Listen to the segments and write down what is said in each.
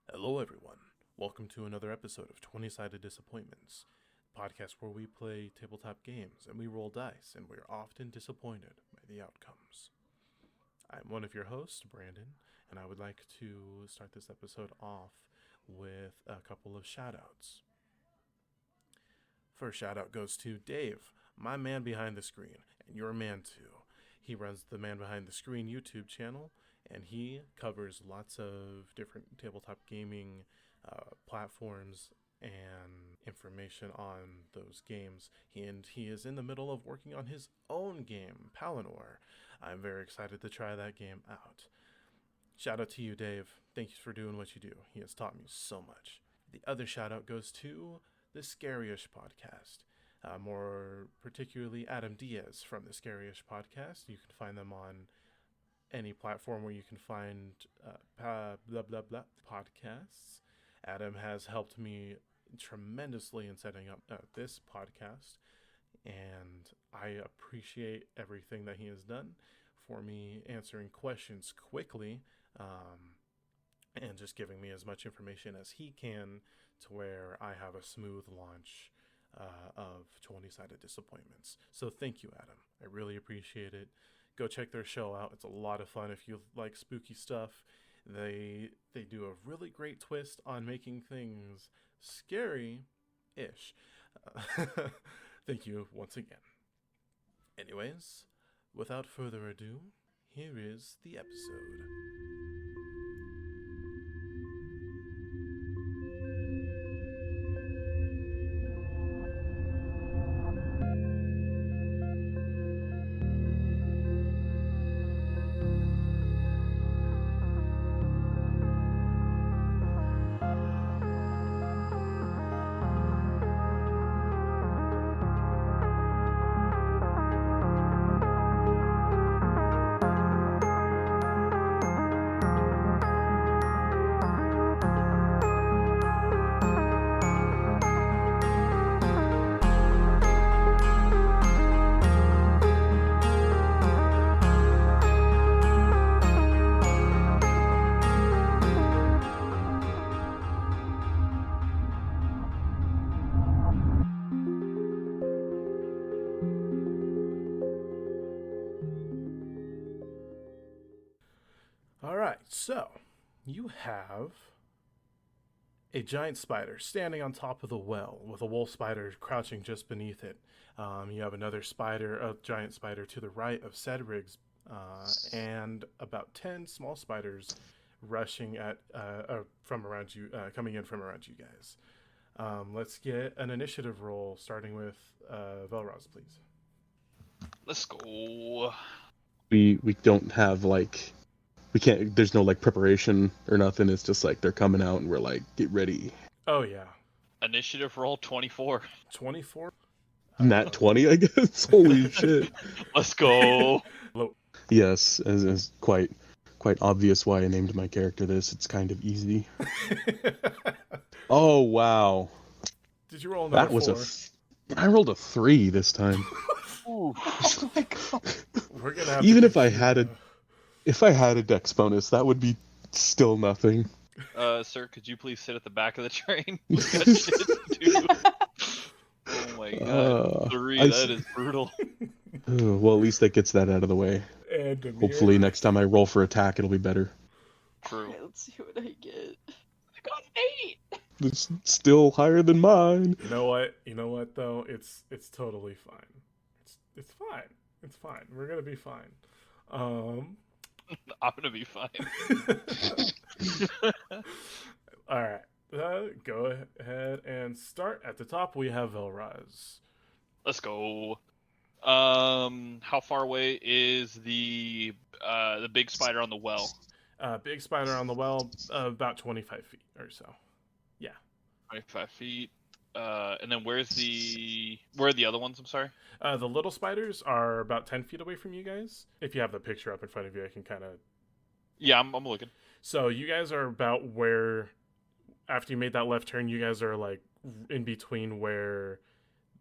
Hello, everyone. Welcome to another episode of 20-Sided Disappointments, a podcast where we play tabletop games and we roll dice, and we're often disappointed by the outcomes. I'm one of your hosts, Brandon, and I would like to start this episode off with a couple of shout-outs. First shout-out goes to Dave, my man behind the screen, and your man too. He runs the Man Behind the Screen YouTube channel, and he covers lots of different tabletop gaming platforms and information on those games. He is in the middle of working on his own game, Palinor. I'm very excited to try that game out. Shout out to you, Dave. Thank you for doing what you do. He has taught me so much. The other shout out goes to the Scary-ish podcast. More particularly Adam Diaz from the Scary-ish podcast. You can find them on any platform where you can find podcasts. Adam has helped me tremendously in setting up this podcast, and I appreciate everything that he has done for me, answering questions quickly, and just giving me as much information as he can to where I have a smooth launch of 20-Sided Disappointments. So thank you, Adam. I really appreciate it. Go check their show out. It's a lot of fun if you like spooky stuff. They do a really great twist on making things scary-ish. Thank you once again. Anyways, without further ado, here is the episode. Alright, so you have a giant spider standing on top of the well with a wolf spider crouching just beneath it. You have another spider, a giant spider to the right of Cedric's, and about 10 small spiders rushing from around you, coming in from around you guys. Let's get an initiative roll, starting with Velroz, please. Let's go. We don't have we can't. There's no preparation or nothing. It's just they're coming out and we're get ready. Oh yeah, Initiative roll 24. 24. Nat 20, I guess. Holy shit! Let's go. Yes, as quite obvious why I named my character this. It's kind of easy. Oh wow! Did you roll another That was four? I rolled a 3 this time. Ooh. Oh my god. We're gonna have Even to if I had a dex bonus, that would be still nothing. Sir, could you please sit at the back of the train? We got shit to do. Oh my god. 3, that is brutal. Well, at least that gets that out of the way. And Dimir. Hopefully next time I roll for attack, it'll be better. True. Okay, let's see what I get. I got an 8! It's still higher than mine. You know what though? It's totally fine. It's fine. It's fine. We're gonna be fine. I'm gonna be fine. All right. Go ahead and start at the top. We have Velroz. Let's go. How far away is the big spider on the well? Big spider on the well, about 25 feet or so. Yeah. 25 feet. And then where are the other ones? I'm sorry. The little spiders are about 10 feet away from you guys. If you have the picture up in front of you, I can kind of... Yeah, I'm looking. So you guys are about where, after you made that left turn, you guys are in between where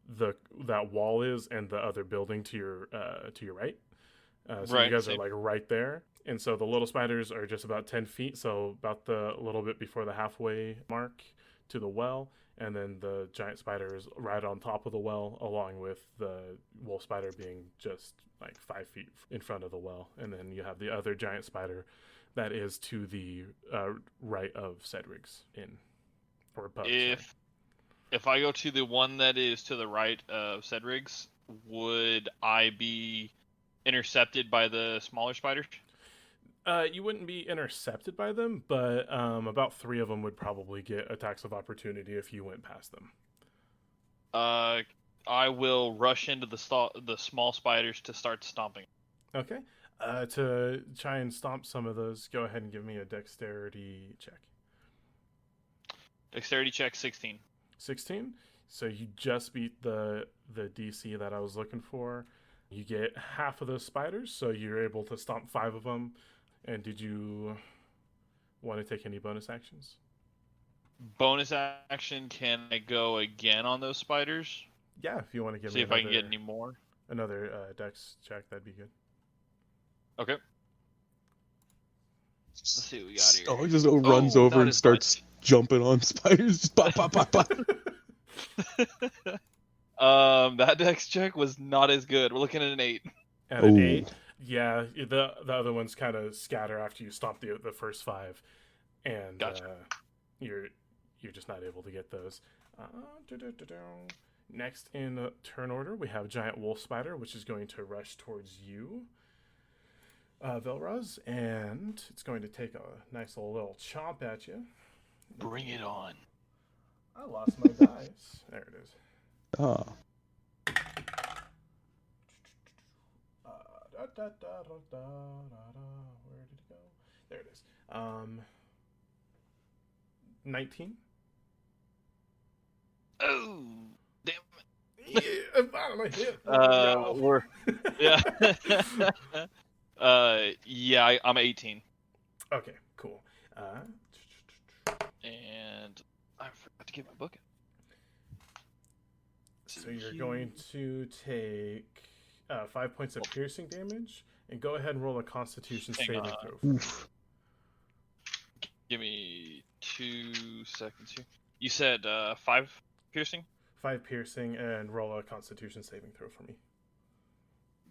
that wall is and the other building to your right. So Right, you guys same. are right there. And so the little spiders are just about 10 feet, so about the a little bit before the halfway mark to the well. And then the giant spider is right on top of the well, along with the wolf spider being just like 5 feet in front of the well. And then you have the other giant spider that is to the right of Cedric's inn. Or pub, sorry. If I go to the one that is to the right of Cedric's, would I be intercepted by the smaller spiders? You wouldn't be intercepted by them, but about 3 of them would probably get attacks of opportunity if you went past them. I will rush into the small spiders to start stomping. Okay. To try and stomp some of those, go ahead and give me a dexterity check. Dexterity check 16. 16. So you just beat the DC that I was looking for. You get half of those spiders, so you're able to stomp 5 of them. And did you want to take any bonus actions? Bonus action, can I go again on those spiders? Yeah, if you want to give See me if I can get any more. Another dex check, that'd be good. Okay. Let's see what we got here. Oh, he just runs over and starts jumping on spiders. Just pop, pop, pop, pop. That dex check was not as good. We're looking at an 8. At an 8? Yeah, the other ones kind of scatter after you stomp the first 5, and Gotcha. You're just not able to get those. Next in turn order, we have Giant Wolf Spider, which is going to rush towards you, Velroz, and it's going to take a nice little chomp at you. Bring it on. I lost my dice. There it is. Ah. Where did it go? There it is. 19. Oh, damn Yeah, finally hit. it. We're yeah. Yeah, I'm 18. Okay, cool. And I forgot to get my book. So you're going to take 5 points of piercing damage, and go ahead and roll a Constitution Hang saving on. throw. For me. Give me 2 seconds here. You said 5 piercing? 5 piercing, and roll a Constitution saving throw for me.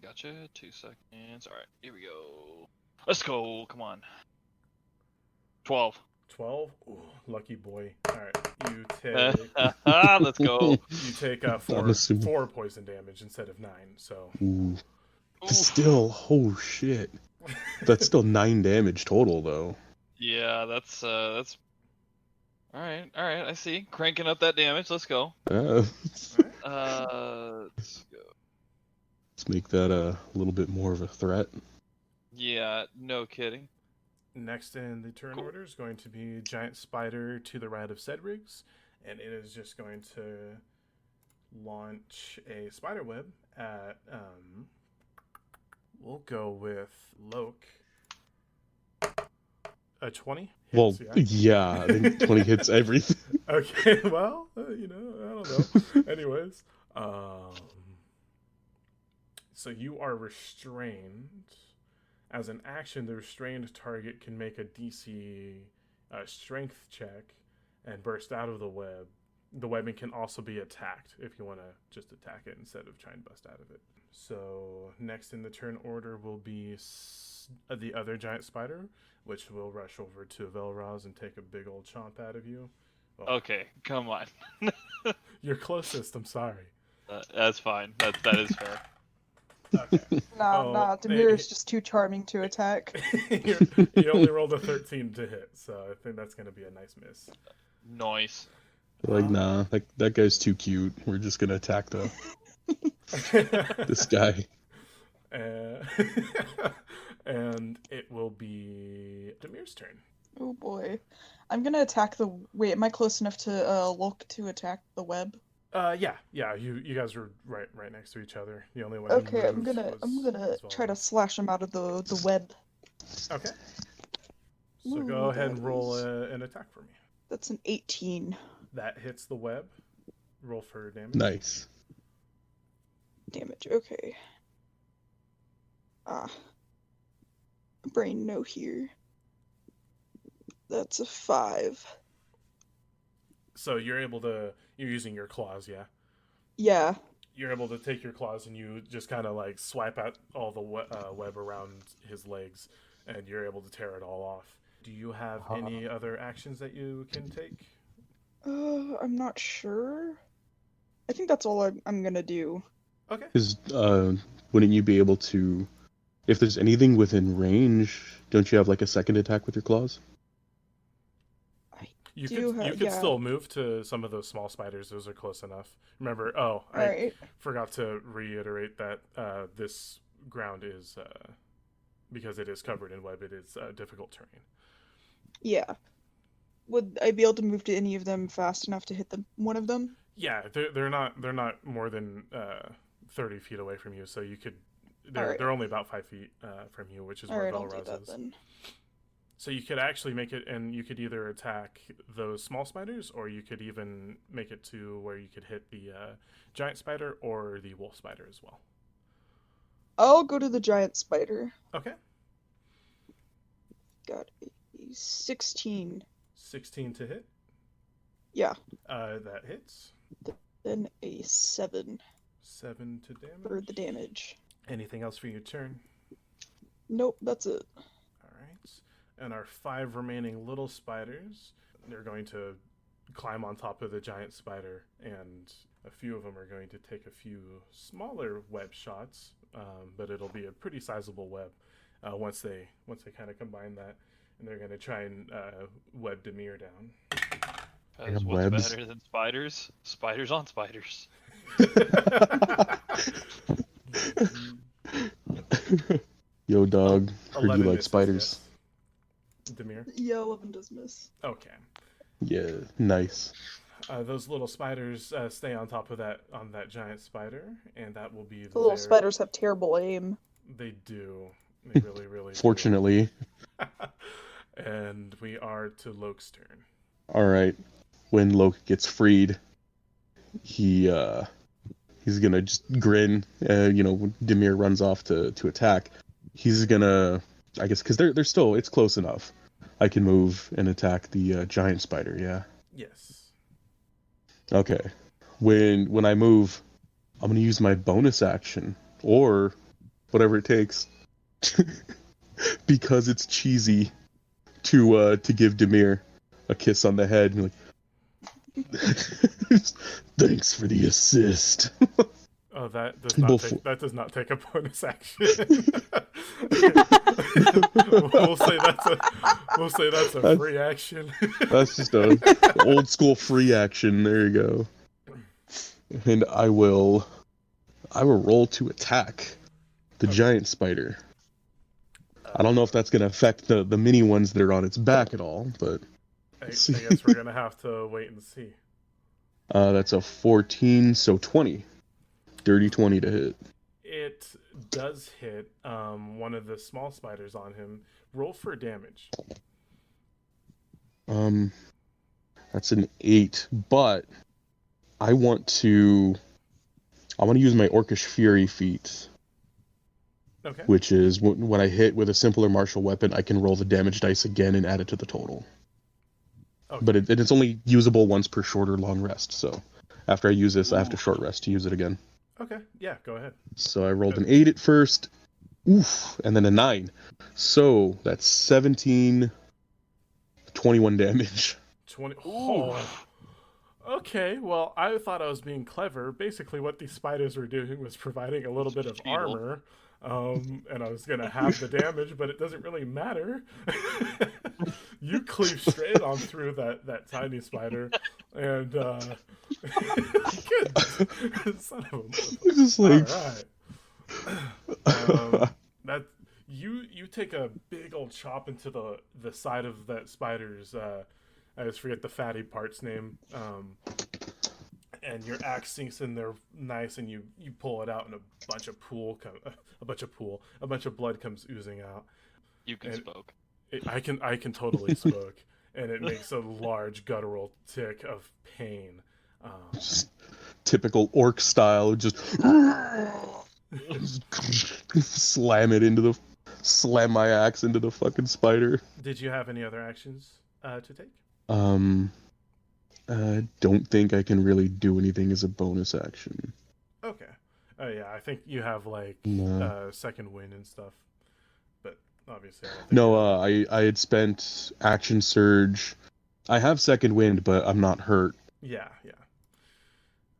Gotcha. 2 seconds. All right, here we go. Let's go. Come on. 12. 12. Ooh, lucky boy. All right, you take Let's go. you take 4 poison damage instead of 9. So. Ooh. Still, oh shit. That's still 9 damage total, though. Yeah, that's. All right. I see. Cranking up that damage. Let's go. Let's go. Let's make that a little bit more of a threat. Yeah, no kidding. Next in the turn order is going to be Giant Spider to the right of Cedric's, and it is just going to launch a spider web at, we'll go with Lok. A 20? Well, Hits, yeah, I think 20 hits everything. Okay, well, I don't know. Anyways, so you are restrained. As an action, the restrained target can make a DC strength check and burst out of the web. The webbing can also be attacked if you want to just attack it instead of try and bust out of it. So next in the turn order will be the other giant spider, which will rush over to Velroz and take a big old chomp out of you. Well, Okay, come on. you're closest, I'm sorry. That's fine. That is fair. Okay. Nah, Dimir is just too charming to attack. You only rolled a 13 to hit, so I think that's going to be a nice miss. Nice. Like, nah, that guy's too cute. We're just gonna attack this guy. And it will be Dimir's turn. Oh boy. I'm gonna attack the... Wait, am I close enough to Lok to attack the web? Yeah. You guys were right next to each other. The only one. Okay, I'm gonna try to slash him out of the web. Okay. So Ooh, go ahead and that roll is- an attack for me. That's an 18. That hits the web. Roll for damage. Nice. Damage, okay. brain no here. That's a 5. So you're using your claws, yeah? Yeah. You're able to take your claws and you just kind of like swipe out all the web around his legs, and you're able to tear it all off. Do you have any other actions that you can take? I'm not sure. I think that's all I'm gonna do. Okay. Wouldn't you be able to, if there's anything within range, don't you have like a second attack with your claws? You Do could have- yeah. still move to some of those small spiders. Those are close enough. Remember, I Alright. forgot to reiterate that this ground is, because it is covered in web, it is difficult terrain. Yeah. Would I be able to move to any of them fast enough to hit one of them? Yeah, they're not more than 30 feet away from you, so you could. Alright. They're only about 5 feet from you, which is where Alright, I'll do Velroz that is. then. So you could actually make it, and you could either attack those small spiders, or you could even make it to where you could hit the giant spider or the wolf spider as well. I'll go to the giant spider. Okay. Got a 16. 16 to hit. Yeah. That hits. Then a 7 7 to damage. for the damage. Anything else for your turn? Nope, that's it. All right. And our 5 remaining little spiders, they're going to climb on top of the giant spider, and a few of them are going to take a few smaller web shots, but it'll be a pretty sizable web once they kind of combine that, and they're going to try and web Dimir down. What's webs. better than spiders? Spiders on spiders. Yo, dog. Heard you 11 like misses, spiders. yes. Dimir? Yeah, 11 does miss. Okay. Yeah, nice. Those little spiders stay on top of that giant spider, and that will be The little spiders have terrible aim. They do. They really, really do. Fortunately. And we are to Lok's turn. All right. When Lok gets freed, he's gonna just grin. When Dimir runs off to attack, he's gonna, I guess, because they're still, it's close enough. I can move and attack the giant spider. Yeah. Yes. Okay. When I move, I'm gonna use my bonus action or whatever it takes, because it's cheesy to give Dimir a kiss on the head and like, thanks for the assist. Oh, that does not take a bonus action. we'll say that's a free action. That's just a old school free action. There you go. And I will roll to attack the giant spider. I don't know if that's gonna affect the mini ones that are on its back at all, but I guess we're gonna have to wait and see. That's a 14, so 20. Dirty 20 to hit. It does hit one of the small spiders on him. Roll for damage. That's an 8, but I want to use my Orcish Fury feat. Okay. Which is when I hit with a simpler martial weapon, I can roll the damage dice again and add it to the total. Okay. But it's only usable once per short or long rest, so after I use this, I have to short rest to use it again. Okay, yeah, go ahead. So I rolled an 8 at first, and then a 9. So that's 17, 21 damage. 20. Oh. Okay, well, I thought I was being clever. Basically, what these spiders were doing was providing a little bit of armor, and I was going to have the damage, but it doesn't really matter. You cleave straight on through that tiny spider, and good. Son of a Just like... All right. That you take a big old chop into the side of that spider's. I just forget the fatty part's name. And your axe sinks in there nice, and you pull it out, and a bunch of blood comes oozing out. You can smoke. I can totally smoke, and it makes a large guttural tick of pain. Just typical orc style, just slam it into the slam my axe into the fucking spider. Did you have any other actions to take? Don't think I can really do anything as a bonus action. Okay. Oh yeah, I think you have like No. second wind and stuff, but obviously I don't think. No, I had spent action surge. I have second wind, but I'm not hurt. Yeah, yeah.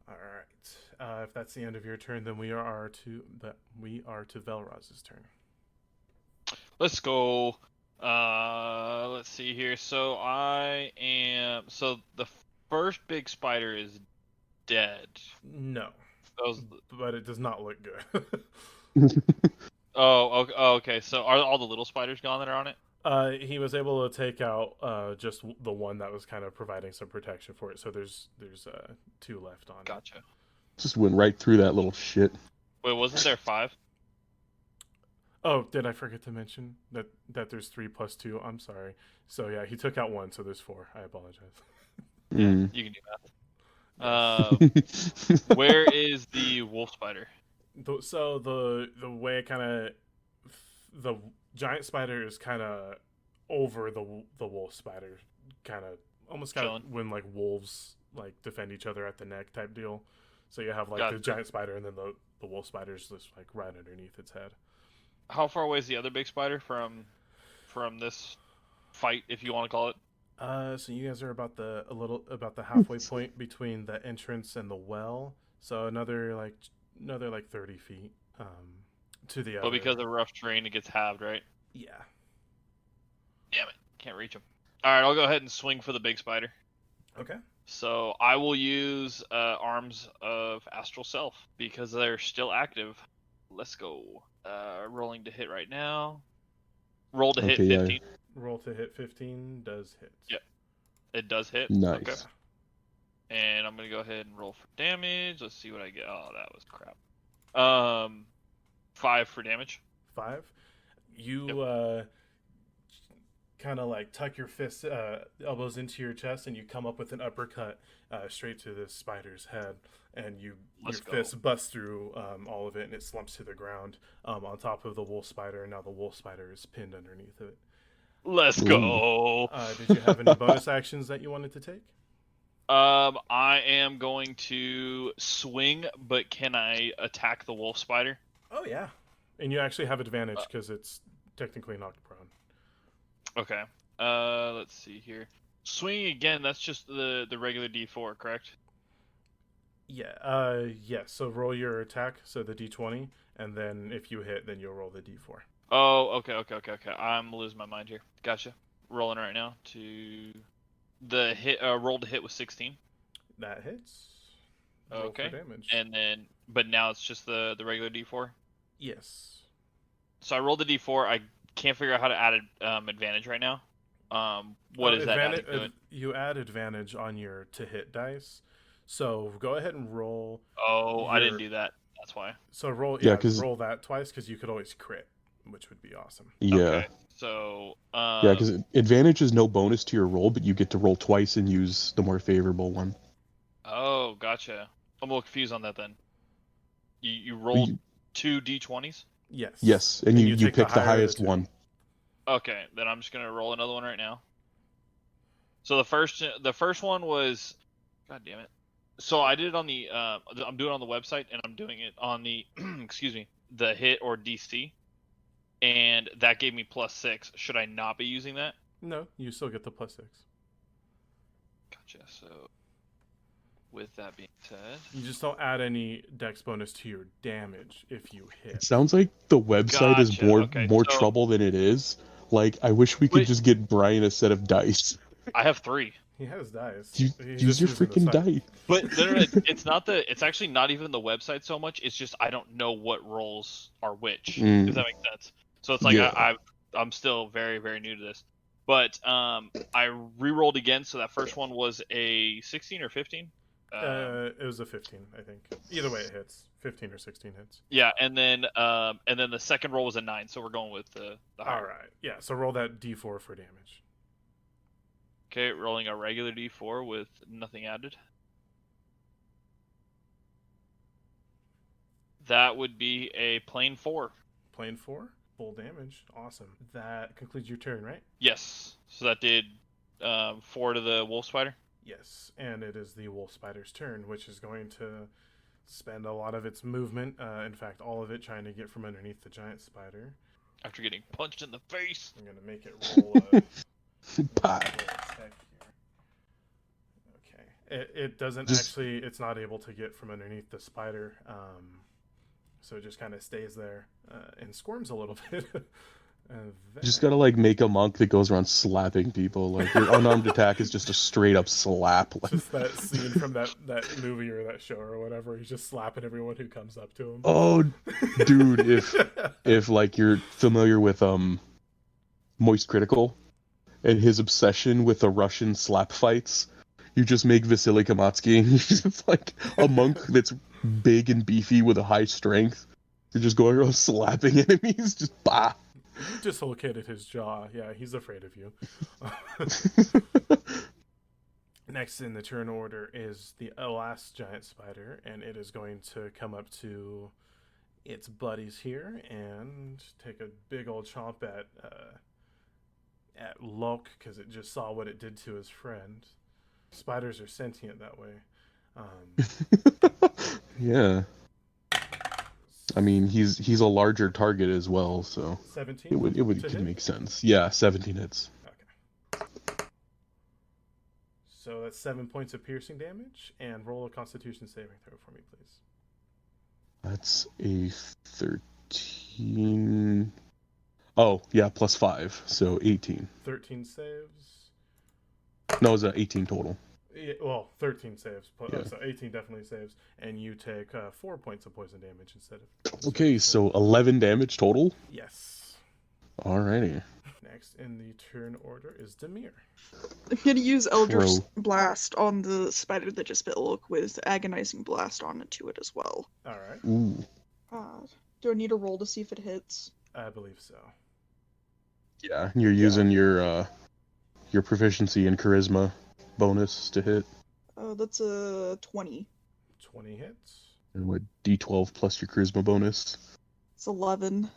All right. If that's the end of your turn, then we are to Velroz's turn. Let's go. Let's see here. So the first big spider is dead. No, Those. but it does not look good. Okay. So are all the little spiders gone that are on it? He was able to take out just the one that was kind of providing some protection for it. So there's 2 left on. Gotcha. Just went right through that little shit. Wait, wasn't there 5? Oh, did I forget to mention that there's 3 plus 2? I'm sorry. So yeah, he took out 1, so there's 4. I apologize. Mm. You can do math. Where is the wolf spider? So the way kind of the giant spider is kind of over the wolf spider, kind of almost kind of when like wolves like defend each other at the neck type deal. So you have like the giant spider and then the wolf spider's just like right underneath its head. How far away is the other big spider from this fight, if you want to call it? So you guys are about the halfway point between the entrance and the well. So another 30 feet to the other. But because of rough terrain, it gets halved, right? Yeah. Damn it, can't reach him. All right, I'll go ahead and swing for the big spider. Okay. So I will use Arms of Astral Self because they're still active. Let's go. Rolling to hit right now. Roll to hit 15. Yeah. Roll to hit 15 does hit. Yep. It does hit. Nice. Okay. And I'm going to go ahead and roll for damage. Let's see what I get. Oh, that was crap. 5 for damage. 5? You kind of like tuck your fists, elbows into your chest, and you come up with an uppercut straight to this spider's head. And your fist busts through all of it, and it slumps to the ground on top of the wolf spider. And now the wolf spider is pinned underneath it. Let's go. Did you have any bonus actions that you wanted to take? I am going to swing, but can I attack the wolf spider? Oh yeah, and you actually have advantage because it's technically knocked prone. Okay. Let's see here. Swinging again. That's just the regular D4, correct? Yeah. Yes. So roll your attack. So the D20, and then if you hit, then you'll roll the D4. Oh, okay. I'm losing my mind here. Gotcha. Rolling right now to the hit. Roll to hit with 16. That hits. Roll for damage. And then, but now it's just the regular D4. Yes. So I rolled the D4. I can't figure out how to add advantage right now. What is that doing? You add advantage on your to hit dice. So go ahead and roll. Oh, I didn't do that. That's why. So roll roll that twice because you could always crit, which would be awesome. Yeah. Okay. So yeah, because advantage is no bonus to your roll, but you get to roll twice and use the more favorable one. Oh, gotcha. I'm a little confused on that then. You rolled 2 D20s? Yes. Yes, and you pick the highest one. Okay, then I'm just gonna roll another one right now. So the first one was, God damn it. So I did it on the I'm doing it on the website, and I'm doing it on the excuse me, the hit or DC, and that gave me +6. Should I not be using that? No, you still get the +6. Gotcha. So with that being said, you just don't add any dex bonus to your damage if you hit. It sounds like the website is more trouble than it is. Like, I wish we could just get Brian a set of dice. I have 3. He has dice. Use your freaking dice. But no, it's actually not even the website so much. It's just I don't know what rolls are which. If that makes sense. So it's like I'm still very, very new to this. But I re-rolled again. So that first one was a 16 or 15. It was a 15, I think. Either way, it hits. 15 or 16 hits. Yeah, and then the second roll was a 9. So we're going with the higher. All right. Yeah. So roll that D4 for damage. Okay, rolling a regular D4 with nothing added. That would be a plain 4. Plain 4? Full damage. Awesome. That concludes your turn, right? Yes. So that did 4 to the wolf spider. Yes, and it is the wolf spider's turn, which is going to spend a lot of its movement, in fact, all of it, trying to get from underneath the giant spider. After getting punched in the face. I'm going to make it roll a Pop. attack here. Okay. It doesn't actually, it's not able to get from underneath the spider, so it just kind of stays there and squirms a little bit. You just gotta like make a monk that goes around slapping people. Like your unarmed attack is just a straight up slap. Like... Just that scene from that movie or that show or whatever. He's just slapping everyone who comes up to him. Oh, dude, if like you're familiar with Moist Critical and his obsession with the Russian slap fights, you just make Vasily Kamatsky and he's just like a monk that's big and beefy with a high strength. You're just going around slapping enemies, just bah. You dislocated his jaw. Yeah, he's afraid of you. Next in the turn order is the last giant spider, and it is going to come up to its buddies here and take a big old chomp at Lok, because it just saw what it did to his friend. Spiders are sentient that way. Yeah. I mean, he's a larger target as well, so 17. it would make sense. Yeah, 17 hits. Okay. So that's 7 points of piercing damage, and roll a Constitution saving throw for me, please. That's a 13. Oh yeah, plus 5, so 18. 13 saves. No, it's 18 total. Yeah, well, 13 saves. Yeah. So 18 definitely saves, and you take 4 points of poison damage instead of. Okay, so 11 damage total. Yes. Alrighty. Next in the turn order is Dimir. I'm gonna use Eldritch Blast on the spider that just bit Lok with Agonizing Blast onto it as well. All right. Ooh. Do I need a roll to see if it hits? I believe so. Yeah, you're using your proficiency in charisma bonus to hit. That's a 20. 20 hits. And what, D12 plus your charisma bonus? It's 11.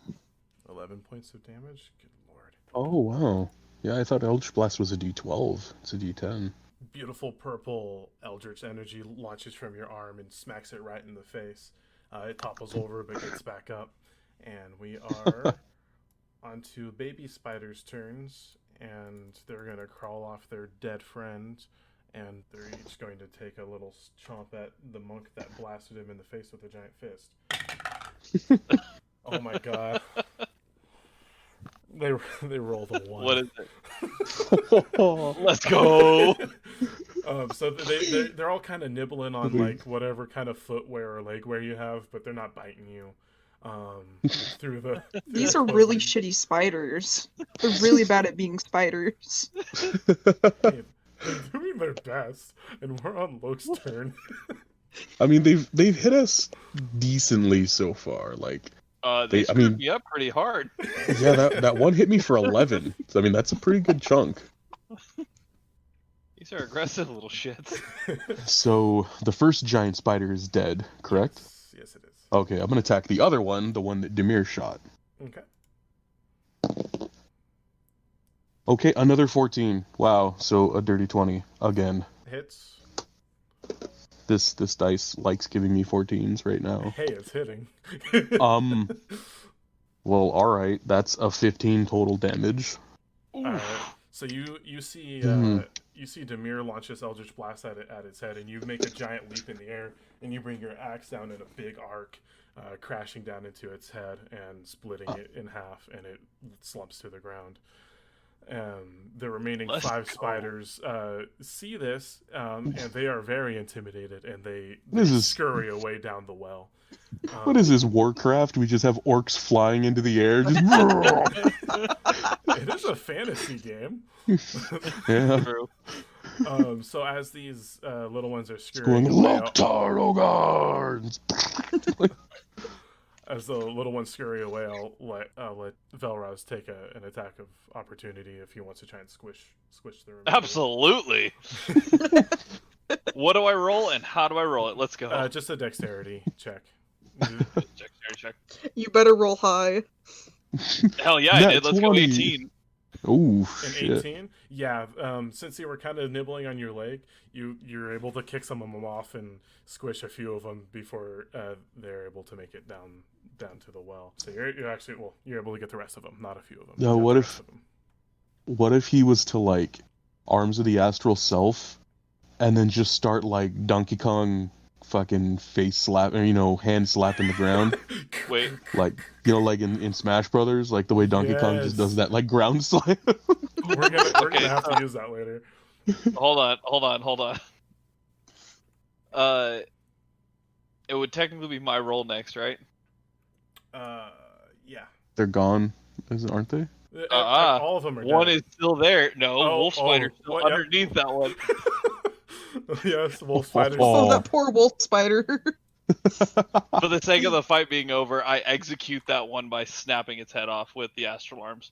11 points of damage. Good lord. Oh wow. Yeah, I thought Eldritch Blast was a D12. It's a D10. Beautiful purple eldritch energy launches from your arm and smacks it right in the face. It topples over but gets back up. And we are onto baby spiders' turns, and they're going to crawl off their dead friend, and they're each going to take a little chomp at the monk that blasted him in the face with a giant fist. Oh my god. They rolled a 1. What is it? Let's go. So they're all kind of nibbling on like whatever kind of footwear or legwear you have, but they're not biting you. These are really shitty spiders. They're really bad at being spiders. Hey, they're doing their best, and we're on Lok's turn. I mean, they've hit us decently so far. Like they screwed me up pretty hard. Yeah, that one hit me for 11. I mean, that's a pretty good chunk. These are aggressive little shits. So the first giant spider is dead, correct? Yes, it is. Okay, I'm gonna attack the other one, the one that Dimir shot. Okay. Okay, another 14. Wow, so a dirty 20 again. Hits. This dice likes giving me 14s right now. Hey, it's hitting. Well, all right, that's a 15 total damage. Alright. So you see Dimir launch this Eldritch Blast at its head, and you make a giant leap in the air, and you bring your axe down in a big arc, crashing down into its head and splitting it in half, and it slumps to the ground. The remaining 5 spiders see this, and they are very intimidated, and they scurry away down the well. What is this, Warcraft? We just have orcs flying into the air. Just... It is a fantasy game. Yeah. So as these little ones are scurrying away, as the little ones scurry away, I'll let Velroz take an attack of opportunity if he wants to try and squish the room. Absolutely. What do I roll and how do I roll it? Let's go. Just a dexterity check. Dexterity check. You better roll high. Hell yeah, I Nat did. Let's go 20. 18. Ooh, An shit. 18? Yeah, since you were kind of nibbling on your leg, you're able to kick some of them off and squish a few of them before they're able to make it down to the well. So you're actually, well, you're able to get the rest of them, not a few of them. No, You got what the if- rest of them. What if he was to like Arms of the Astral Self, and then just start like Donkey Kong fucking face slap, or hand slapping the ground, Wait, like like in Smash Brothers, like the way Donkey Kong just does Yes. that like ground slam. We're gonna Okay, have to use that later. hold on. It would technically be my roll next, right? Yeah. They're gone, aren't they? All of them are One dead. is still there. No, Wolf Spider's still what- yep. underneath that one. Yes, wolf spiders. Oh. Oh, that poor wolf spider. For the sake of the fight being over, I execute that one by snapping its head off with the astral arms.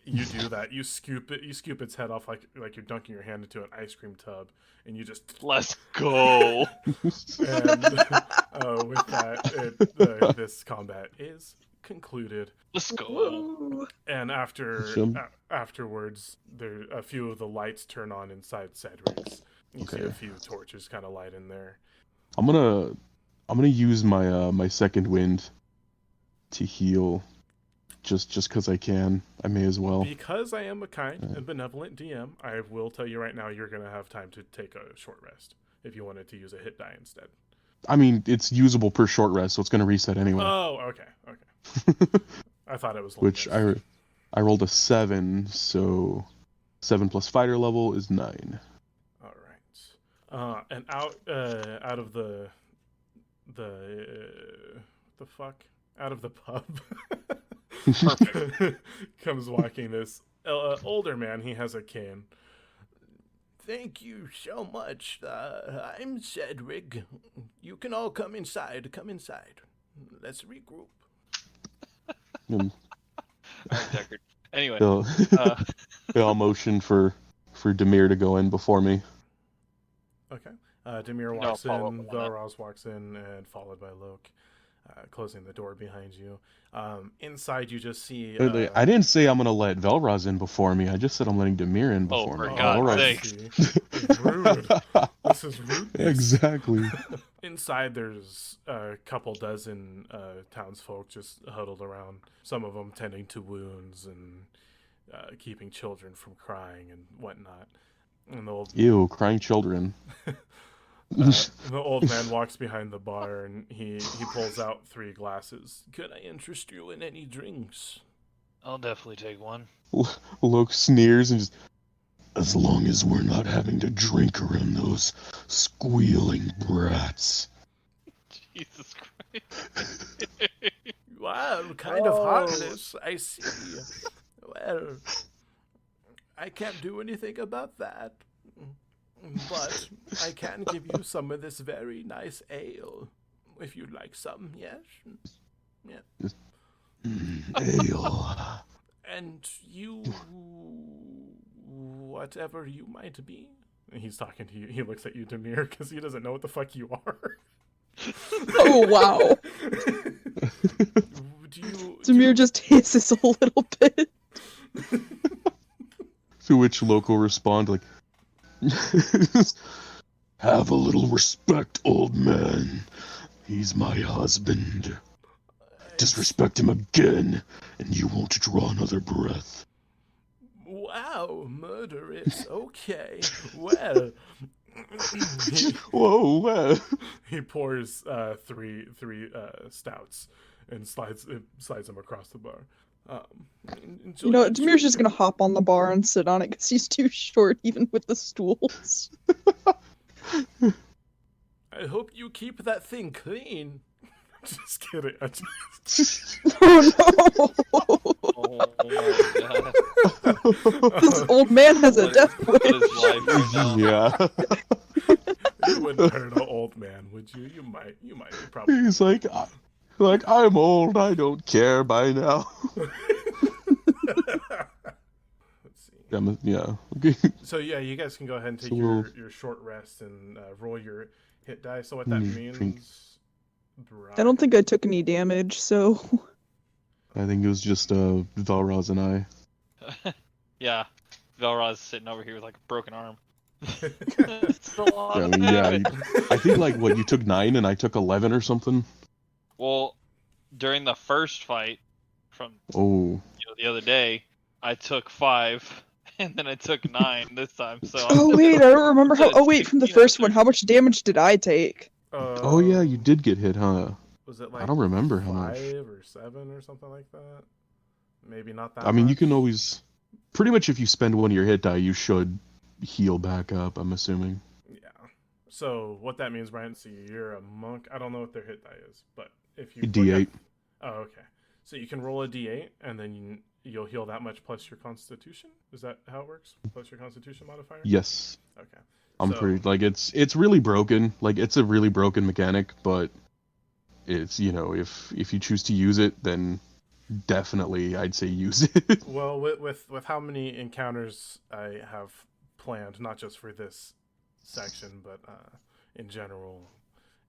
You do that. You scoop its head off like you're dunking your hand into an ice cream tub, and you just. Let's go. And with that, this combat is concluded. Let's go. Ooh. And Awesome. afterwards, there a few of the lights turn on inside Cedric's. You see Okay. a few torches kind of light in there. I'm gonna use my my second wind to heal, just because I can. I may as well. Because I am a kind and benevolent DM, I will tell you right now you're gonna have time to take a short rest if you wanted to use a hit die instead. I mean, it's usable per short rest, so it's gonna reset anyway. Oh, okay. I thought it was long Which rest. I rolled a 7, so 7 plus fighter level is 9. All right. And out of the fuck out of the pub comes walking this older man. He has a cane. Thank you so much. I'm Cedric. You can all come inside. Come inside. Let's regroup. And Alright, Deckard. Anyway, I'll motion for Dimir to go in before me. Okay. Dimir No, walks follow in, up on that. Velroz walks in, and followed by Lok, closing the door behind you. Inside, you just see. I didn't say I'm gonna let Velroz in before me. I just said I'm letting Dimir in before for me. God's All sake. see. Rude. This is rude. Exactly. Inside, there's a couple dozen townsfolk just huddled around. Some of them tending to wounds and keeping children from crying and whatnot. And Ew, crying children. the old man walks behind the bar and he pulls out 3 glasses. Could I interest you in any drinks? I'll definitely take one. Loke sneers and just. As long as we're not having to drink around those squealing brats. Jesus Christ. Wow, kind of heartless, I see. Well, I can't do anything about that. But I can give you some of this very nice ale. If you'd like some, yes? Yeah. Ale. And you, whatever you might be. And he's talking to you. He looks at you, Dimir, because he doesn't know what the fuck you are. Oh, wow. Dimir just hisses a little bit. To which Loke will respond like, have a little respect, old man. He's my husband. Disrespect him again, and you won't draw another breath. Wow, murderous. Okay. Well. Whoa. He pours three stouts and slides them across the bar. You know, Dimir's just gonna hop on the bar and sit on it because he's too short even with the stools. I hope you keep that thing clean. Just kidding. Oh no! Oh my god. This old man has a death What wish. is life right now? Yeah. You wouldn't hurt an old man, would you? You might be probably. He's like, I'm old, I don't care by now. Let's see. Yeah. Okay. So yeah, you guys can go ahead and take So your short rest and roll your hit die. So what that Drink. means? I don't think I took any damage, so I think it was just Velroz and I. Yeah, Velroz sitting over here with like a broken arm. It's a lot I of mean, yeah, damage. I think like what you took 9 and I took 11 or something. Well, during the first fight from Oh, the other day, I took 5, and then I took 9 this time. So I'm Oh sitting wait, at- I don't remember I'm how. sitting at Oh wait, from the 16 first one, after. how much damage did I take? oh yeah, you did get hit, huh? Was it I like don't remember how much. 5 or 7 or something like that? Maybe not that I mean, much. you can always, pretty much if you spend one of your hit die, you should heal back up, I'm assuming. Yeah. So what that means, Brian, so you're a monk. I don't know what their hit die is, but if you look D8. up- Oh, okay. So you can roll a D8, and then you'll heal that much plus your Constitution? Is that how it works? Plus your Constitution modifier? Yes. Okay. I'm So- pretty, like, it's really broken. Like, it's a really broken mechanic, but it's, you know, if you choose to use it, then definitely I'd say use it. Well, with how many encounters I have planned, not just for this section, but in general,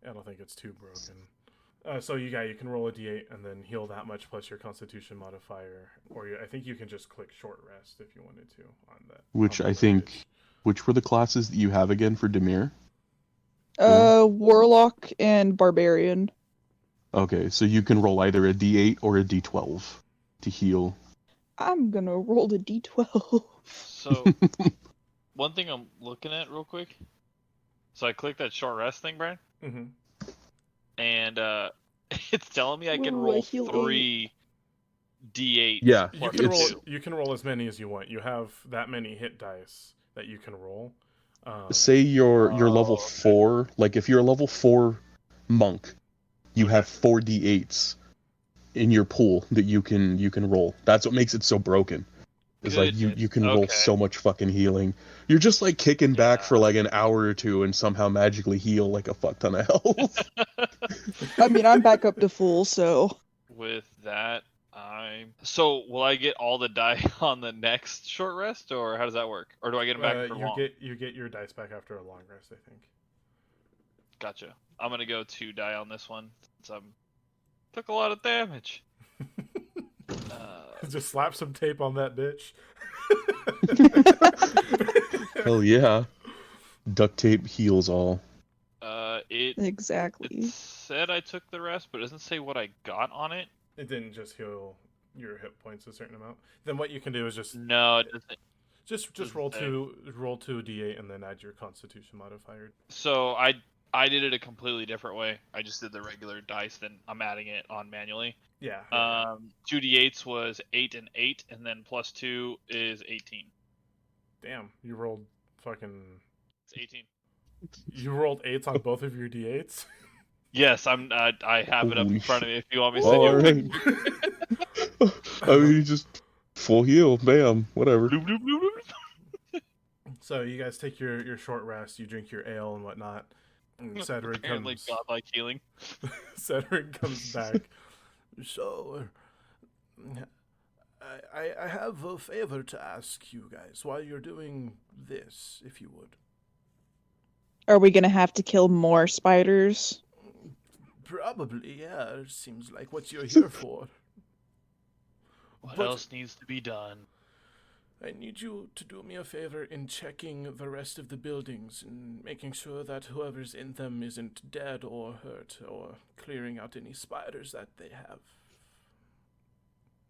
I don't think it's too broken. So you can roll a d8 and then heal that much plus your Constitution modifier, or I think you can just click short rest if you wanted to on that. Which on the I think, webpage. which were the classes that you have again for Dimir? Warlock and Barbarian. Okay, so you can roll either a D8 or a D12 to heal. I'm gonna roll the d12. So one thing I'm looking at real quick. So I clicked that short rest thing, Brian, Mhm. and it's telling me I can Ooh, I roll heal 3 D8. Yeah, You plus can roll. 2. You can roll as many as you want. You have that many hit dice that you can roll. Say you're level okay. 4, like if you're a level 4 monk, you have 4 D8s in your pool that you can roll. That's what makes it so broken. It's like you can roll Okay. so much fucking healing. You're just like kicking back Yeah. for like an hour or two and somehow magically heal like a fuck ton of health. I mean, I'm back up to full, so With that, so will I get all the die on the next short rest, or how does that work? Or do I get them back after long? You get your dice back after a long rest, I think. Gotcha. I'm gonna go 2 die on this one since took a lot of damage. Just slap some tape on that bitch. Hell yeah. Duct tape heals all. It exactly. said I took the rest, but it doesn't say what I got on it. It didn't just heal your hit points a certain amount. Then what you can do is No, it doesn't. just roll say. two d8 and then add your Constitution modifier. So I did it a completely different way. I just did the regular dice, then I'm adding it on manually. Yeah. 2 d8s was 8 and 8, and then plus 2 is 18. Damn, you rolled fucking. It's 18. You rolled 8s on both of your d8s. Yes, I have it up Holy in front of me if you want me to send you a Alright. picture. I mean, you just full heal, bam, whatever. Bloop, bloop, bloop, bloop. So you guys take your short rest. You drink your ale and whatnot. And Cedric Apparently comes. godlike healing. Cedric comes back. So, I have a favor to ask you guys while you're doing this, if you would. Are we gonna have to kill more spiders? Probably, yeah. It seems like what you're here for. What But- else needs to be done? I need you to do me a favor in checking the rest of the buildings and making sure that whoever's in them isn't dead or hurt or clearing out any spiders that they have.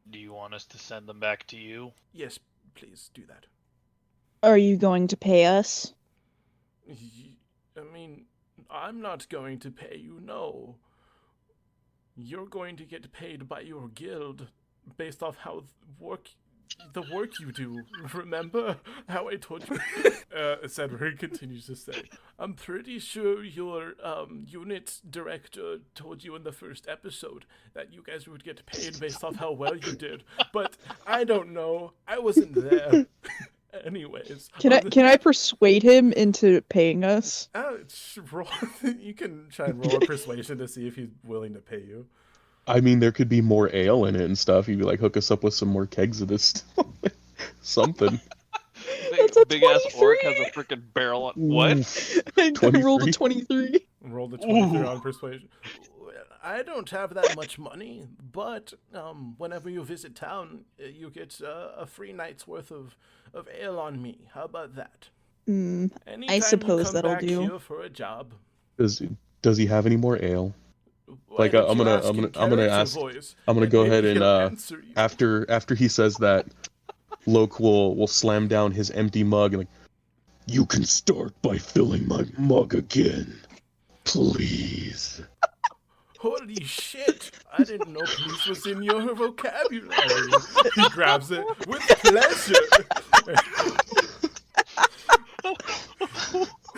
Do you want us to send them back to you? Yes, please do that. Are you going to pay us? I mean, I'm not going to pay you, no. You're going to get paid by your guild based off how the work you do. Remember how I told you? Cedric continues to say, I'm pretty sure your unit director told you in the first episode that you guys would get paid based off how well you did. But I don't know. I wasn't there. Anyways. Can I persuade him into paying us? You can try and roll a persuasion to see if he's willing to pay you. I mean, there could be more ale in it and stuff. You'd be like, hook us up with some more kegs of this something. That's a Big ass orc 23. has a freaking barrel on. What? Oof. I rolled a 23. 23. Roll the 23 on persuasion. I don't have that much money, but whenever you visit town, you get a free night's worth of ale on me. How about that? I Anytime suppose you come that'll back do. here for a job. Does he have any more ale? Why Like don't I'm you gonna ask I'm in gonna I'm gonna character ask. voice, I'm gonna and go maybe ahead and he'll answer you. after he says that, Loke will slam down his empty mug and like, you can start by filling my mug again, please. Holy shit! I didn't know please was in your vocabulary. He grabs it with pleasure.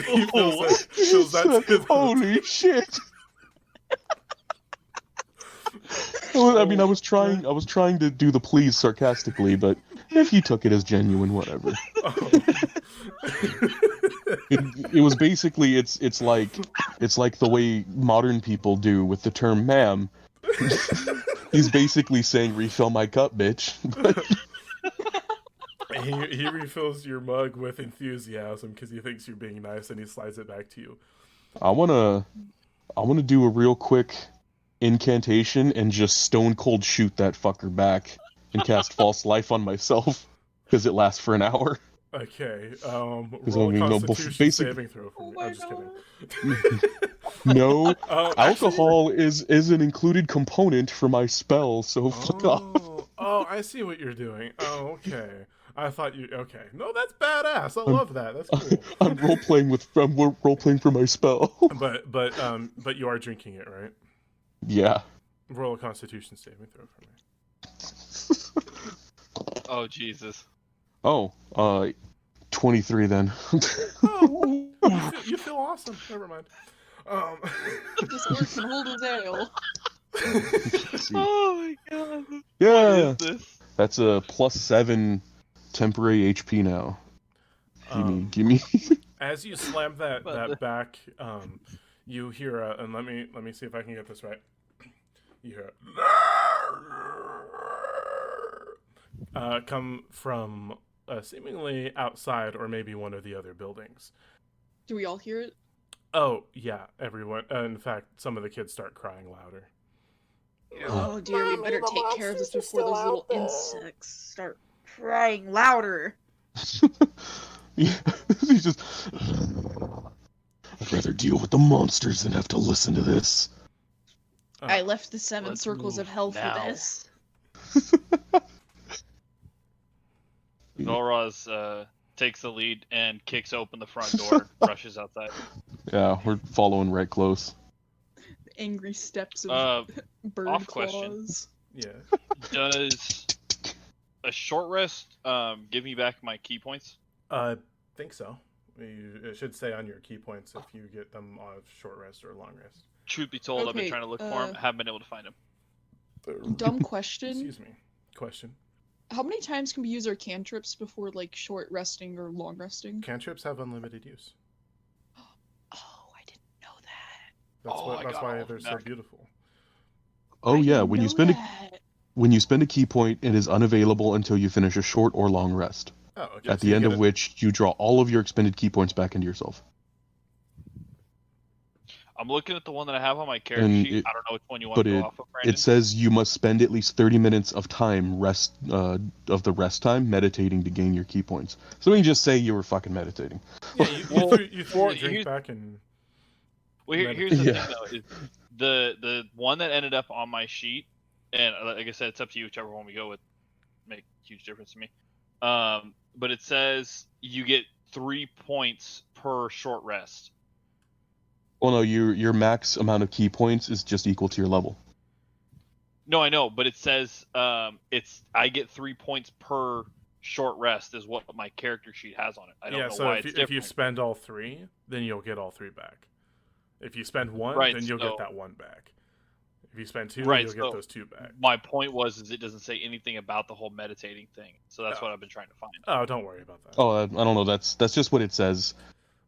He fills that to the Holy shit! I mean, I was trying to do the please sarcastically, but if you took it as genuine, whatever. Oh. It was basically it's like the way modern people do with the term "ma'am." He's basically saying refill my cup, bitch. He refills your mug with enthusiasm because he thinks you're being nice, and he slides it back to you. I wanna do a real quick incantation and just stone cold shoot that fucker back and cast false life on myself because it lasts for an hour. Okay, I roll a mean, no, Constitution saving throw for me. I'm just kidding. No, Actually, alcohol is an included component for my spell, so fuck off. Oh, I see what you're doing. Oh, okay. I thought you. Okay, no, that's badass. I love that. That's cool. I'm role playing for my spell. But you are drinking it, right? Yeah. Roll a Constitution saving throw for me. Oh Jesus. Oh, 23 then. Oh, you feel awesome. Never mind. This orc can hold his ale. Oh my god. Yeah. What is this? That's a +7 temporary HP now. Give me. As you slam that back, you hear and let me see if I can get this right. You hear come from seemingly outside or maybe one of the other buildings. Do we all hear it? Oh yeah, everyone. In fact, some of the kids start crying louder. Oh dear, we better take care of this before those little insects start crying louder. Yeah, he's just. I'd rather deal with the monsters than have to listen to this. I left the 7 Let's circles of move hell now. for this. Velroz takes the lead and kicks open the front door, rushes outside. Yeah, we're following right close. The angry steps of bird off claws. question. Yeah. Does a short rest give me back my key points? Think so. It should say on your key points if you get them on short rest or long rest. Truth be told, I've been Okay, trying to look for him, haven't been able to find him. Dumb question. Excuse me. Question. How many times can we use our cantrips before, like, short resting or long resting? Cantrips have unlimited use. Oh, I didn't know that. That's I got why all they're of so them back. beautiful. Oh I yeah, didn't when you know spend that. when you spend a key point, it is unavailable until you finish a short or long rest. Oh, okay. At so the you end get of which you draw all of your expended key points back into yourself. I'm looking at the one that I have on my character And sheet. it- I don't know which one you want but to go it- off of, Brandon. It says you must spend at least 30 minutes of time of the rest time meditating to gain your key points. So we can just say you were fucking meditating. Yeah, you threw your drink back and. Well, here's the Yeah. thing though: is the one that ended up on my sheet, and like I said, it's up to you whichever one we go with. Make a huge difference to me. But it says you get 3 points per short rest. Well, no, your max amount of key points is just equal to your level. No, I know, but it says I get 3 points per short rest is what my character sheet has on it. I don't know so why if it's if you different. spend all 3, then you'll get all 3 back. If you spend 1, Right, then you'll so- get that 1 back. If you spend 2, Right, you'll so- get those 2 back. My point was it doesn't say anything about the whole meditating thing, so that's Oh. what I've been trying to find. Oh, don't worry about that. Oh, I don't know. That's just what it says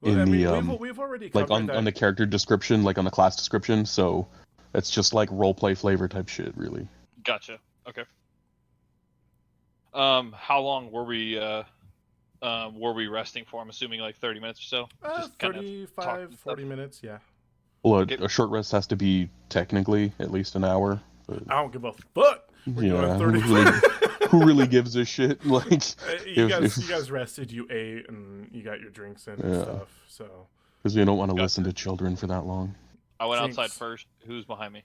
Well, in I mean, the we've already like covered on that. on the character description, like on the class description. So it's just like roleplay flavor type shit, really. Gotcha. Okay. How long were we resting for? I'm assuming like 30 minutes or so. Just kind of 35, talking 40 stuff. minutes, yeah. Well, Okay. a short rest has to be technically at least an hour. But, I don't give a fuck. We're yeah, doing 30. who really gives a shit? Like, You guys rested, you ate, and you got your drinks in and Yeah. stuff. So because we don't want to Gotcha. listen to children for that long. I went Jinx. outside first. Who's behind me?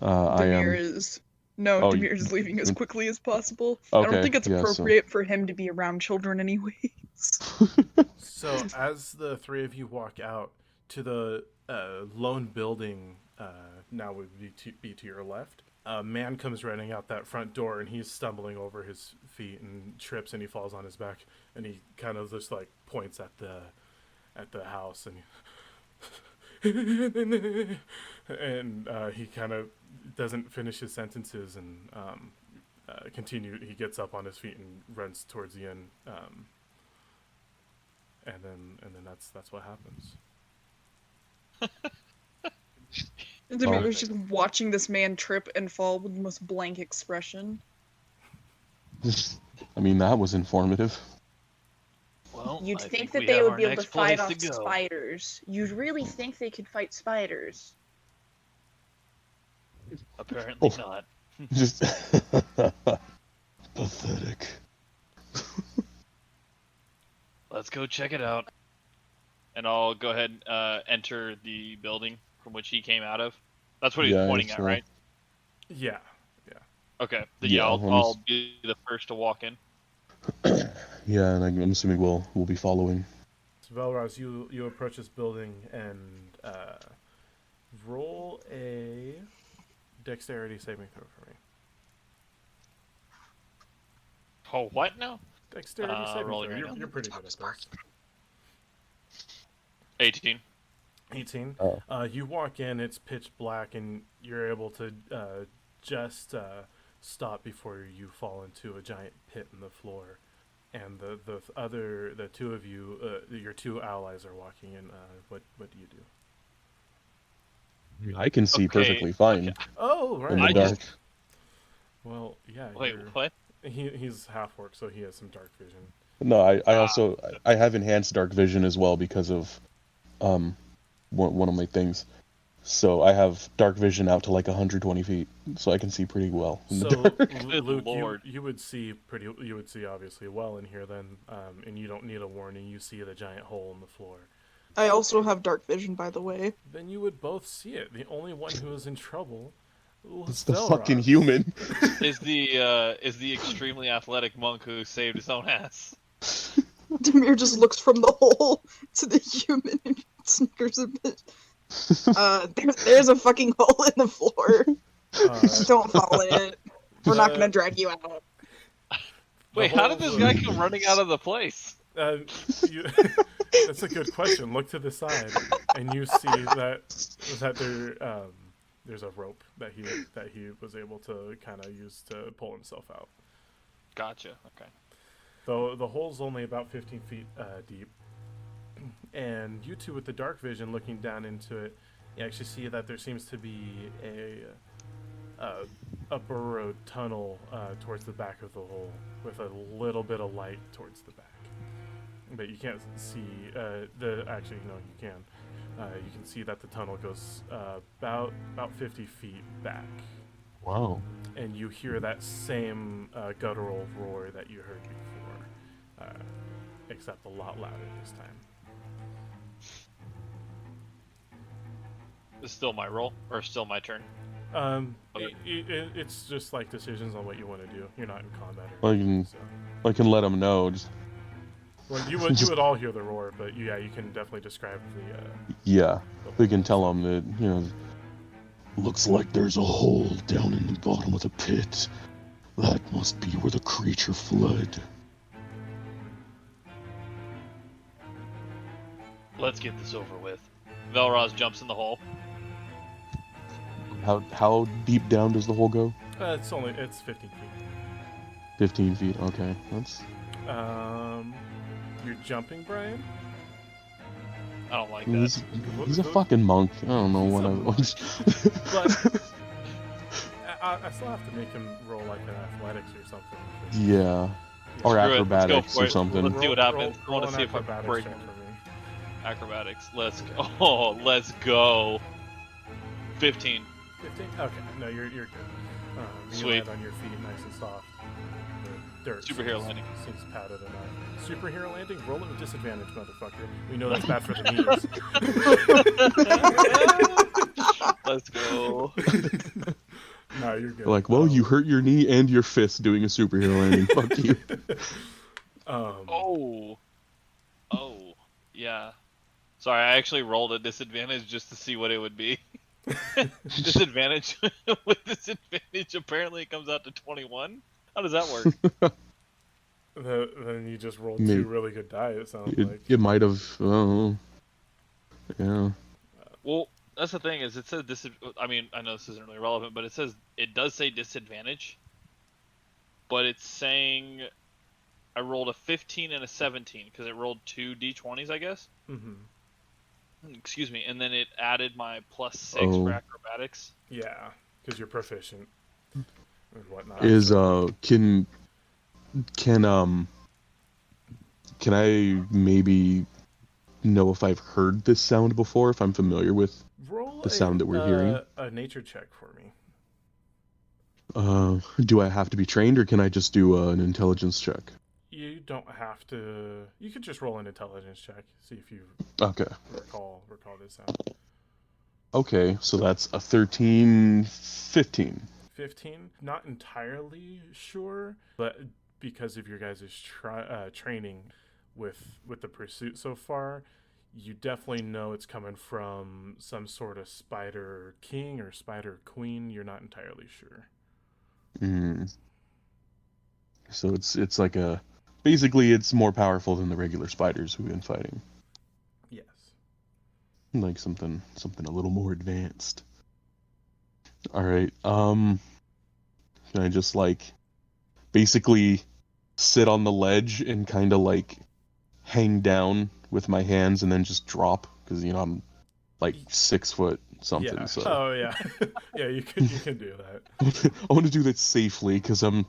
I Dimir am. is no, Oh, Dimir is leaving as quickly as possible. I don't Okay, think it's yeah, so- appropriate for him to be around children anyways. So as the three of you walk out to the lone building, now would be to your left, a man comes running out that front door, and he's stumbling over his feet and trips, and he falls on his back, and he kind of just like points at the house, and he kind of doesn't finish his sentences and he gets up on his feet and runs towards the end. And then that's what happens. Dimir was just watching this man trip and fall with the most blank expression. I mean, that was informative. Well, You'd I think we that they have would our be able to next fight place off to go. spiders. You'd really think they could fight spiders. Apparently Oh. not. Just pathetic. Let's go check it out. And I'll go ahead and enter the building from which he came out of. That's what he's Yeah, pointing it's, at, right? Yeah. Okay. Then Yeah, I'll be the first to walk in. Yeah, and I'm assuming we'll be following. So Velroz, you approach this building and roll a dexterity saving throw for me. Oh, what now? Dexterity saving rolling throw. right now. You're pretty good at this. 18. 18. Oh. You walk in, it's pitch black, and you're able to just stop before you fall into a giant pit in the floor. And the two of you, your two allies are walking in. What do you do? I can see Okay, perfectly fine Oh, in right. the I dark. just- Well, yeah. Wait, what? He's half orc, so he has some dark vision. No, I also I have enhanced dark vision as well because of one of my things. So I have dark vision out to like 120 feet, so I can see pretty well in the So, dark. Good Luke, lord. you would see obviously well in here then, and you don't need a warning. You see the giant hole in the floor. I also have dark vision, by the way. Then you would both see it. The only one who is in trouble was It's the Velroz. fucking human. Is the extremely athletic monk who saved his own ass. Dimir just looks from the hole to the human and snickers a bit. There's a fucking hole in the floor. Don't fall in it. We're not gonna drag you out. Wait, how did this guy come running out of the place? That's a good question. Look to the side, and you see that there's a rope that he was able to kind of use to pull himself out. Gotcha. Okay. Though the hole's only about 15 feet deep, and you two with the dark vision looking down into it, you actually see that there seems to be a burrowed tunnel towards the back of the hole with a little bit of light towards the back. But you can't see actually, no, you can. You can see that the tunnel goes about 50 feet back. Wow. And you hear that same guttural roar that you heard before, except a lot louder this time. Is still my roll or still my turn? Okay. It's just like decisions on what you want to do. You're not in combat. I can let him know. Just Well, you would all hear the roar, but you can definitely describe yeah, the we can tell him that looks like there's a hole down in the bottom of the pit. That must be where the creature fled. Let's get this over with. Velroz jumps in the hole. How deep down does the hole go? It's 15 feet. 15 feet. Okay, that's. You're jumping, Brian? I don't like that. He's a fucking monk. I don't know what I was. But I still have to make him roll like an athletics or something. Yeah. Or Screw it, let's go acrobatics for or it. something. Let's see what happens. I Roll want to an see if I acrobatics break. check for me. Acrobatics. Let's go. Oh, let's go. 15. 15? Okay, no, you're good. You Sweet. land on your feet nice and soft. The dirt Superhero seems, landing. seems padded enough. Superhero landing? Roll it with disadvantage, motherfucker. We know that's bad for the knees. Let's go. No, you're good. Like, well, you hurt your knee and your fist doing a superhero landing. Fuck you. Oh, yeah. Sorry, I actually rolled a disadvantage just to see what it would be. Disadvantage with disadvantage. Apparently, it comes out to 21. How does that work? Then you just rolled Maybe. 2 really good die, it sounds like. It might have. Oh, yeah. Well, that's the thing is it says I mean, I know this isn't really relevant, but it does say disadvantage. But it's saying I rolled a 15 and a 17 because it rolled 2 d20s, I guess. Mm-hmm. Excuse me, and then it added my +6 for acrobatics. Yeah, because you're proficient and whatnot. Can I maybe know if I've heard this sound before? If I'm familiar with Roll the sound that we're hearing? A nature check for me. Do I have to be trained, or can I just do an intelligence check? You don't have to. You could just roll an intelligence check. See if you Okay. recall this sound. Okay, so that's a 13, 15. 15. Not entirely sure, but because of your guys' training with the pursuit so far, you definitely know it's coming from some sort of spider king or spider queen. You're not entirely sure. So it's like basically it's more powerful than the regular spiders we've been fighting. Yes. Like something a little more advanced. All right. Can I just like basically sit on the ledge and kind of like hang down with my hands and then just drop because I'm like 6 foot something. Yeah. So Oh yeah. Yeah, you can do that. I want to do that safely because I'm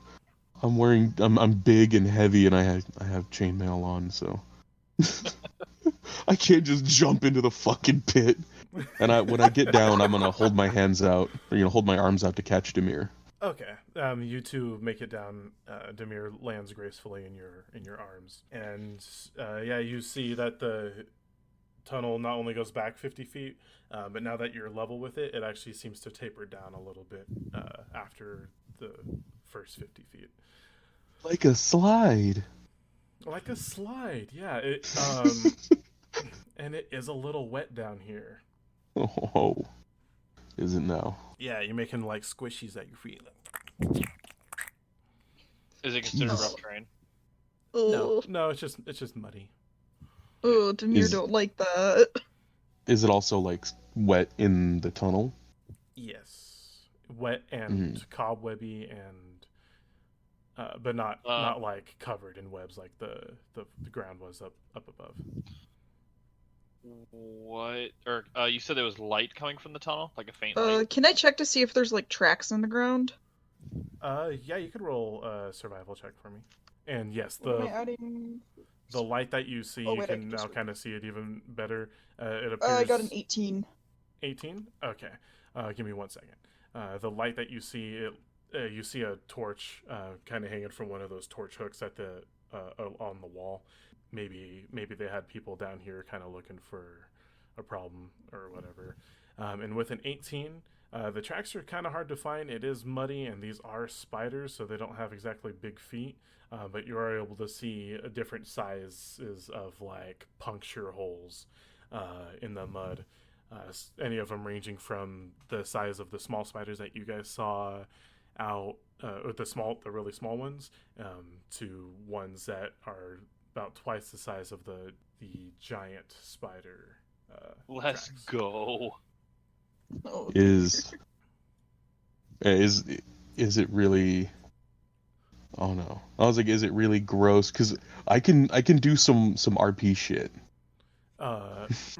big and heavy and I have chainmail on, so I can't just jump into the fucking pit. And when I get down, I'm gonna hold my hands out, or hold my arms out to catch Dimir. Okay. You two make it down. Dimir lands gracefully in your arms, and yeah, you see that the tunnel not only goes back 50 feet, but now that you're level with it, it actually seems to taper down a little bit after the first 50 feet. Like a slide. Like a slide, yeah. It and it is a little wet down here. Oh, is it now? Yeah, you're making like squishies at your feet. Is it considered Jeez. rough terrain? No, it's just muddy. Oh, Dimir don't like that. Is it also like wet in the tunnel? Yes, wet and cobwebby and but not like covered in webs like the ground was up above. What? Or you said there was light coming from the tunnel, like a faint Uh, light. can I check to see if there's like tracks in the ground? Yeah, you could roll a survival check for me. And yes, What am I adding? the light that you see, Oh, you wait, I can can now just- kind of see it even better. It appears. I got an 18. 18? Okay. Give me 1 second. The light that you see, you see a torch kind of hanging from one of those torch hooks at the on the wall. Maybe they had people down here kind of looking for a problem or whatever. And with an 18, the tracks are kind of hard to find. It is muddy, and these are spiders, so they don't have exactly big feet. But you are able to see different sizes of like puncture holes in the mud. Any of them ranging from the size of the small spiders that you guys saw out, with the really small ones, to ones that are about twice the size of the giant spider. Let's tracks. go. Oh, Is it really? Oh no! I was like, is it really gross? Because I can do some RP shit.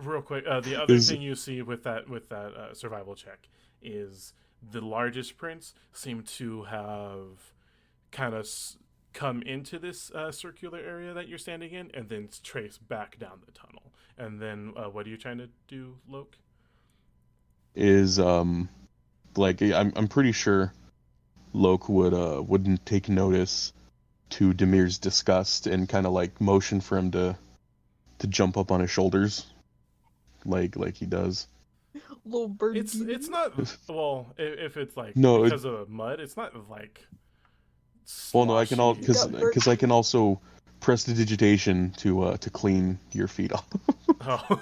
Real quick, the other thing you see with that survival check is the largest prints seem to have kind of come into this circular area that you're standing in, and then trace back down the tunnel. And then, what are you trying to do, Lok? Is like I'm pretty sure Lok wouldn't take notice to Dimir's disgust and kind of like motion for him to jump up on his shoulders, like he does. Little bird. It's not well if it's like No, because of mud. It's not like. Well, no, I can all sloshy. because I can also prestidigitation to clean your feet off Oh.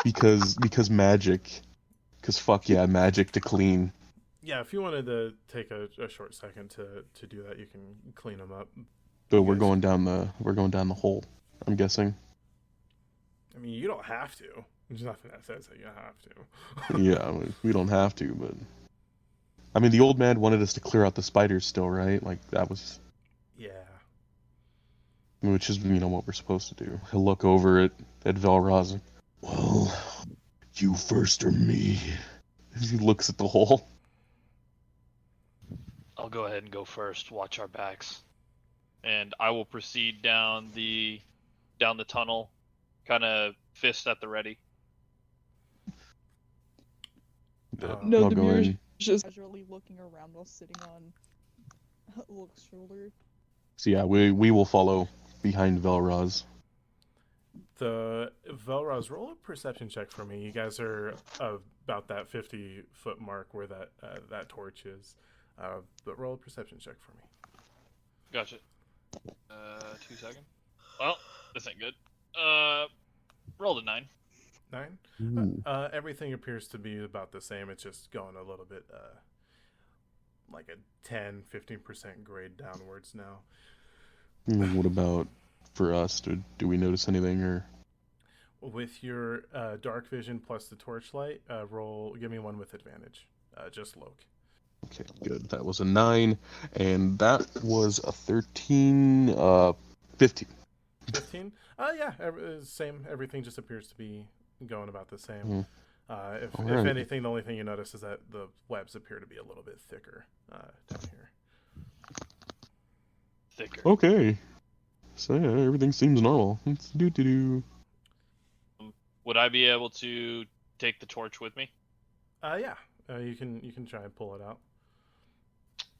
because magic, because fuck yeah, magic to clean. Yeah, if you wanted to take a short second to do that, you can clean them up. But we're going down the hole. I'm guessing. I mean, you don't have to. There's nothing that says that you have to. Yeah, we don't have to, but I mean, the old man wanted us to clear out the spiders still, right? Like that was. Yeah. Which is, what we're supposed to do. He'll look over at Velroz. Well, you first or me? He looks at the hole. I'll go ahead and go first. Watch our backs, and I will proceed down the tunnel, kind of fist at the ready. No, I'll go Dimir's in. just casually looking around while sitting on Lok's shoulder. So yeah, we will follow behind Velroz. The Velroz, roll a perception check for me. You guys are about that 50-foot mark where that torch is. But roll a perception check for me. Gotcha. 2 seconds. Well, this ain't good. Rolled a 9. 9? Everything appears to be about the same. It's just going a little bit like a 10-15% grade downwards now. What about for us? Do we notice anything or? With your dark vision plus the torchlight, give me one with advantage. Just Lok. Okay, good. That was a 9, and that was a 13. 15. 15? Yeah, same. Everything just appears to be going about the same. If Alright. anything, the only thing you notice is that the webs appear to be a little bit thicker down here. Thicker. Okay. So yeah, everything seems normal. Let's do. Would I be able to take the torch with me? Yeah. You can try and pull it out.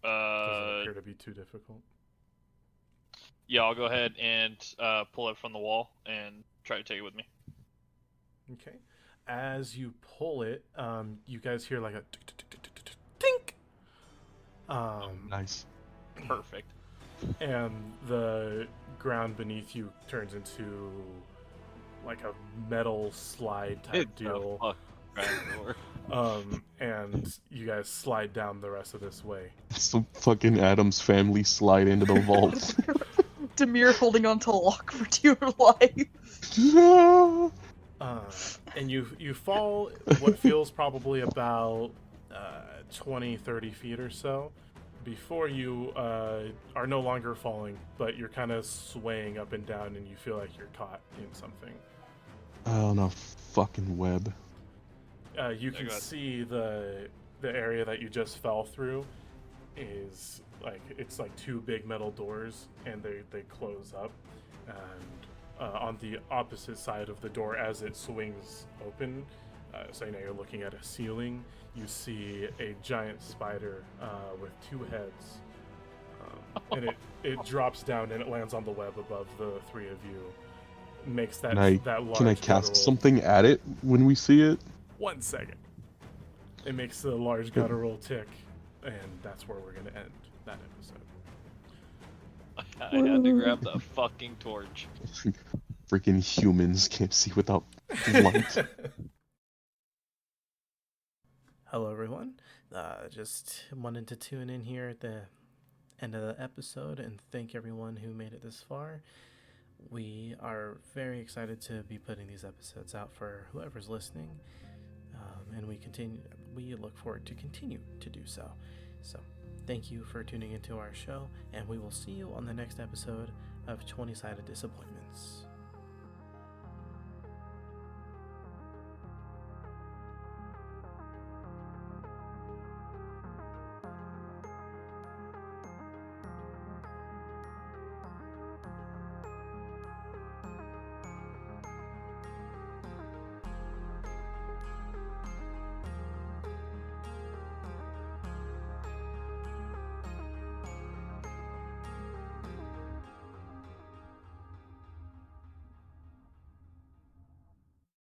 Doesn't appear to be too difficult. Yeah, I'll go ahead and pull it from the wall and try to take it with me. Okay. As you pull it, you guys hear like a tink. Nice. Perfect. And the ground beneath you turns into like a metal slide type deal. And you guys slide down the rest of this way. Some fucking Adam's family slide into the vault. Dimir holding on to Lok for dear life. No! And you fall what feels probably about 20-30 feet or so before you are no longer falling, but you're kind of swaying up and down and you feel like you're caught in something. Oh no, fucking web. You can see the area that you just fell through is like it's like two big metal doors, and they close up. And on the opposite side of the door, as it swings open, so now you're looking at a ceiling. You see a giant spider with two heads, and it drops down and it lands on the web above the three of you. Makes that large. Can I cast guttural... something at it when we see it? 1 second. It makes the large guttural tick, and that's where we're gonna end that episode. I had to grab the fucking torch. Freaking humans can't see without light. Hello, everyone. Just wanted to tune in here at the end of the episode and thank everyone who made it this far. We are very excited to be putting these episodes out for whoever's listening, and we look forward to continue to do so. So, thank you for tuning into our show, and we will see you on the next episode of 20-Sided Disappointments.